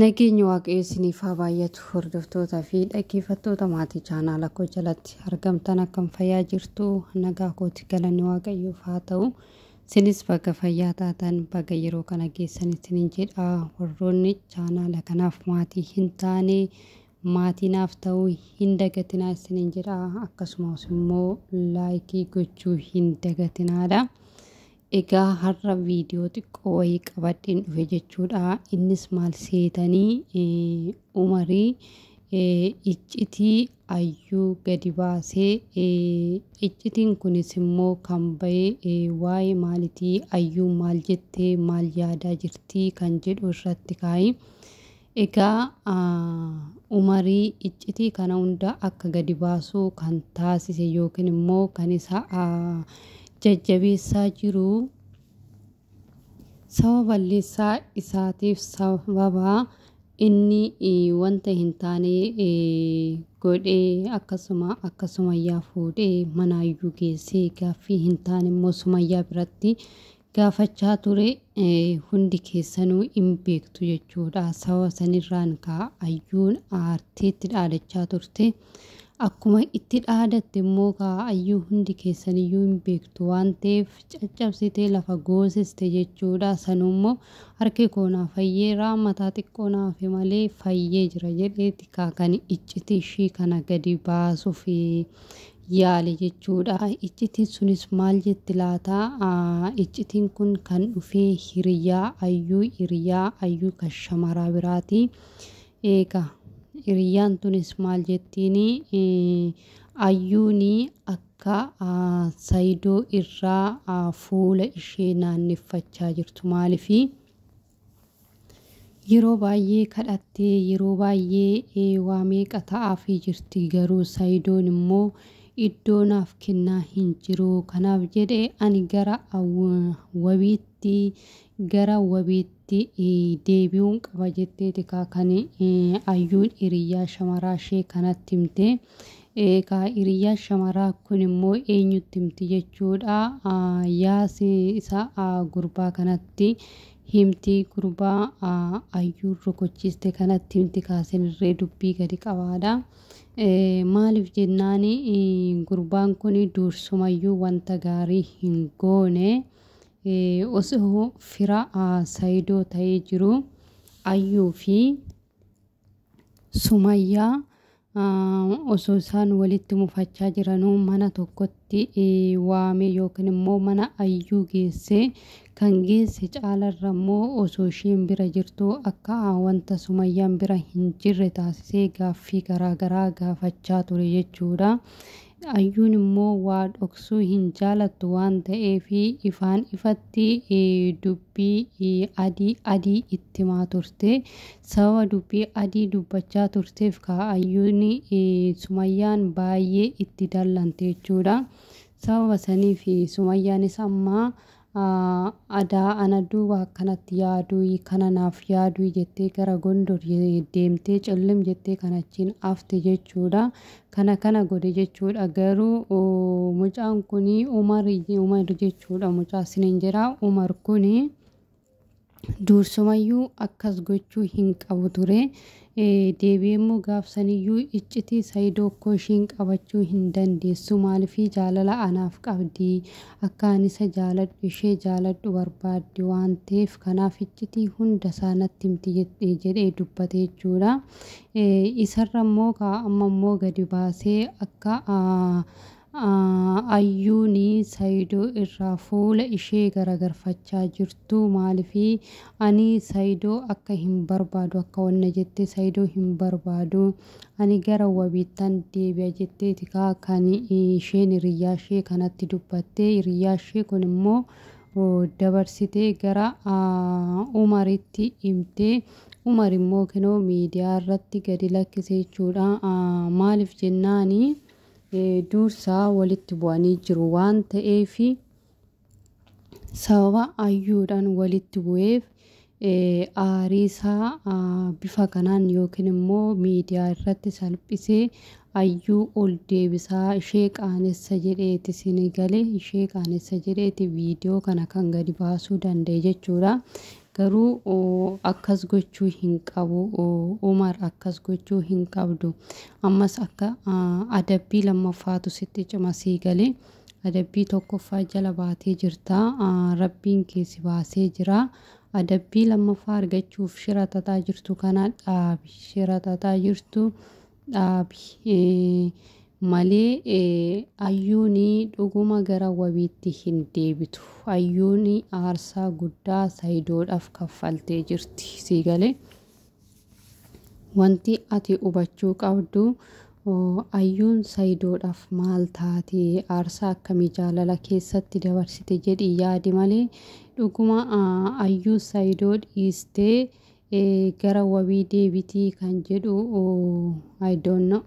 Nageenya waaqayyo isiniif haa baay'atu hordoftoota fi dhaggeeffattoota maatii chaanaala koo jalatti argamtan akkam fayyaa jirtu nagaa kooti galanni waaqayyoof haa ta'u sinis bakka fayyaa taatan bakka yeroo kana geessan isiniin jedha warroonni chaanaala kanaaf maatii hin taane maatiinaaf ta'uu hin dagatinaa isiniin jedha akkasumas immoo laayikii gochuu hin dagatinaadha. Egaa har'a viidiyoo xiqqoo wayii qabadheen dhufe jechuudha. Innis maal seetanii umarii iccitii ayyuu gadi baasee iccitiin kunis immoo kan bahee waa'ee maalitii ayyuu maal jettee maal yaadaa jirtii kan jedhu irratti kaa'i. Egaa umarii iccitii kana hunda akka gadi baasuu kan taasise yookiin immoo kan isa jajjabeessaa jiru sababa balleessaa isaatiif sababa inni wanta hin taane godhee akkasuma yaa fuudhee manaayyuu geessee gaaffii hin taane immoo sumayyaa biratti gaafachaa ture hundi keessanuu hin beektu jechuudha. Sababa sanirraan ayyuun aartiitti dhaadachaa turte. Akkuma itti dhaadatte immoo ayyuu hundi keessaniyyuu hin beektu waan ta'eef caccabsitee lafa goosiste jechuudha. Sanummoo harki koo naa fayyeera mataa xiqqoo naaf malee fayyee jira jedheeti kan iccitii ishii kana gadi baasuuf yaale jechuudha. Iccitiin sunis maal jetti laata? Iccitiin kun kan dhufee hiriyaa ayyuu kan shamaraa biraati. Egaa hiriyaan tunis maal jettiini ayyuuni akka Saayidoo irraa fuula ishee naanneffachaa jirtu maaliifi yeroo baay'ee kadhattee yeroo baay'ee waamee qataa'aafii jirti garuu Saayidoon immoo iddoo naaf kennaa hin jiru kanaaf jedhee ani gara wabiitti deebi'uun qaba jetteeti kan ayyuun hiriyaa shamaraa ishee kanatti himte. Egaa hiriyaa shamaraa kun immoo eenyutti himti jechuudha. Yaasi isa gurbaa kanatti himti gurbaa ayyuun rukuchiste kanatti himti kaasenirree dubbii gadi qabaadha. Maaliif jennaan gurbaan kun dursumayyuu wanta gaarii hin goone osoo fira Saayidoo ta'ee jiru ayyuu fi sumayyaa osoo isaan walitti mufachaa jiranuu mana tokkotti waame yookiin immoo mana ayyuu geesse kan geesse caalarra immoo osoo isheen bira jirtu akka wanta sumayyaan bira hin jirre taasisee gaaffii garaagaraa gaafachaa ture jechuudha. Ayyuun immoo waa dhoksuu hin jaalattu waan ta'eef ifaan ifatti dubbii adii itti himaa turte. Sababa dubbii adii dubbachaa turteef ayyuun sumayyaan baay'ee itti dallante jechuudha. Sababa saniif sumayyaanis amma ana duuba akkanatti yaaduu kana naaf yaaduu jettee gara Gondor deemtee callim jettee kan achiin hafte jechuudha. Kana godhe jechuudha. Garuu mucaan kun Umar jechuudha. Mucaa isiniin jedha. Umar kun dursumayyuu akkas gochuu hin qabu ture. Deebi'ee immoo gaafsaniyyuu iccitii Saayidoo koo ishiin qabachuu hin dandeessu maaliif jaalala anaaf qabdi akka ani isa jaaladhu ishee jaaladhu barbaaddi waan ta'eef kanaaf iccitii hunda isaanatti himti jedhee dubbate jechuudha. Isarra immoo amma immoo gadi baasee akka ayyuun Saayidoo irraa fuula ishee garagarfachaa jirtu maaliif ani Saayidoo akka hin barbaadu akka wanna jettee Saayidoo hin barbaadu ani gara wabiittan deebi'a jetteeti kan isheen hiriyaa ishee kanatti dubbattee hiriyaa ishee kun immoo dabarsitee gara Umaritti himte. Umar immoo kinoo miidiyaa irratti gadi lakkise jechuudha. Maaliif jennaani dursaa walitti bu'anii jiru waan ta'eef sababa ayyuudhaan walitti bu'eef aariisaa bifa kanaan yookiin immoo miidiyaa irratti salphisee ayyuu ol deebisaa ishee qaanessa jedheeti sinigale ishee qaanessa jedheeti viidiyoo kana kan gadi baasuu danda'e jechuudha. garuu akkas gochuu hin qabu Umar akkas gochuu hin qabdu ammas akka adabbii lammaffaatu sitti cima sii galee adabbii tokkoffaa jala baatee jirta rabbiin kee si baasee jira adabbii lammaffaa argachuuf shira xaxaa jirtu kana dhaabi shira xaxaa jirtu dhaabi malee ayyuuni dhuguma gara wabiitti hin deebitu ayyuuni aarsaa guddaa Saayidoodhaaf kaffaltee jirti sii galee wanti ati hubachuu qabdu ayyuun Saayidoodhaaf maal taate aarsaa akkamii jaalala keessatti dabarsite jedhi yaadi malee dhuguma ayyuu Saayidoo dhiistee gara wabii deebitii kan jedhu I don't know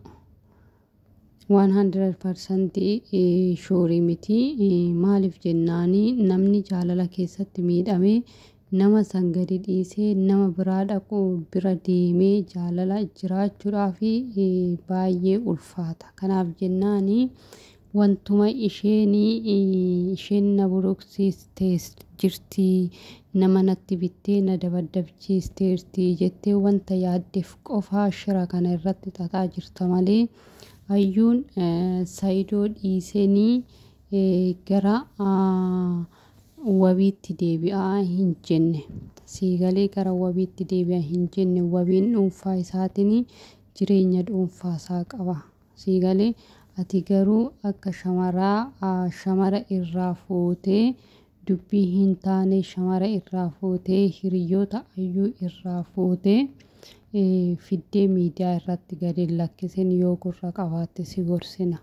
100% sure miti maaliif jennaani namni jaalala keessatti miidhamee nama san gadi dhiisee nama biraa dhaqu bira deemee jaalala jiraachuudhaaf baay'ee ulfaata kanaaf jennaani wantuma isheen na buruqsiistee jirti nama natti bittee na dabaddabchiisteerti jettee wanta yaaddeef qofaa shira kana irratti xaxaa jirta malee ayyuun Saayidoo dhiisanii gara wabiitti deebi'aa hin jenne sii galee gara wabiitti deebi'aa hin jenne wabiin dhuunfaa isaatiin jireenya dhuunfaa isaa qaba sii galee ati garuu akka shamara irraa fuutee dubbii hin taane shamara irraa fuutee hiriyoota ayyuu irraa fuutee fiddee miidiyaa irratti gadi lakkisen yoo gurra qabaatte si gorsina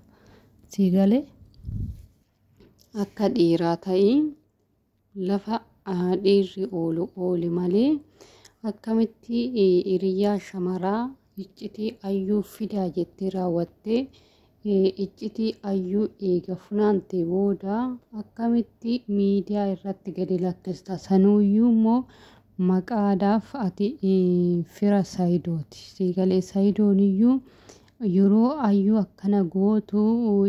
sii galee akka dhiiraa ta'ii lafa dhiirri ooli malee akkamitti hiriyaa shamaraa iccitii ayyuu fidaa jettee raawwattee iccitii ayyuu eega funaante booda akkamitti miidiyaa irratti gadi lakkista sanuuyyuu immoo maqaadhaaf ati fira Saayidooti sii galee Saayidooniyyuu yeroo ayyuu akkana gootu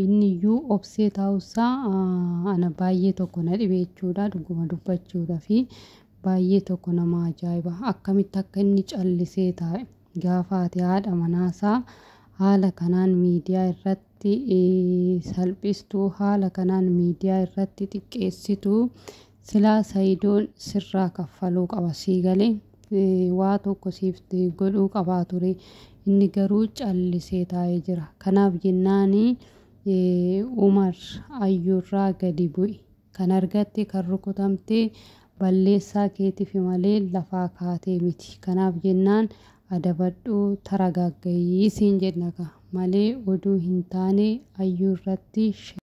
inniyyuu obsee taa'usaa ana baay'ee tokko na dhibe jechuudha dhuguma dubbachuudha fi baay'ee tokko nama ajaa'iba akkamitti akka inni callisee taa'e gaafa ati haadha manaasaa haala kanaan miidiyaa irratti salphistuu haala kanaan miidiyaa irratti xiqqeessitu silaa Saayidoon sirraa kaffaluu qaba sii galee waa tokko siif godhuu qabaa ture inni garuu callisee taa'ee jira kanaaf jennaani Umar ayyuurraa gadi bu'i kan argatte kan rukutamte balleessaa keetiif malee lafaa kaatee miti kanaaf jennaan adabadhuu taragaaggayyii siin jenna malee oduu hin taane ayyuurratti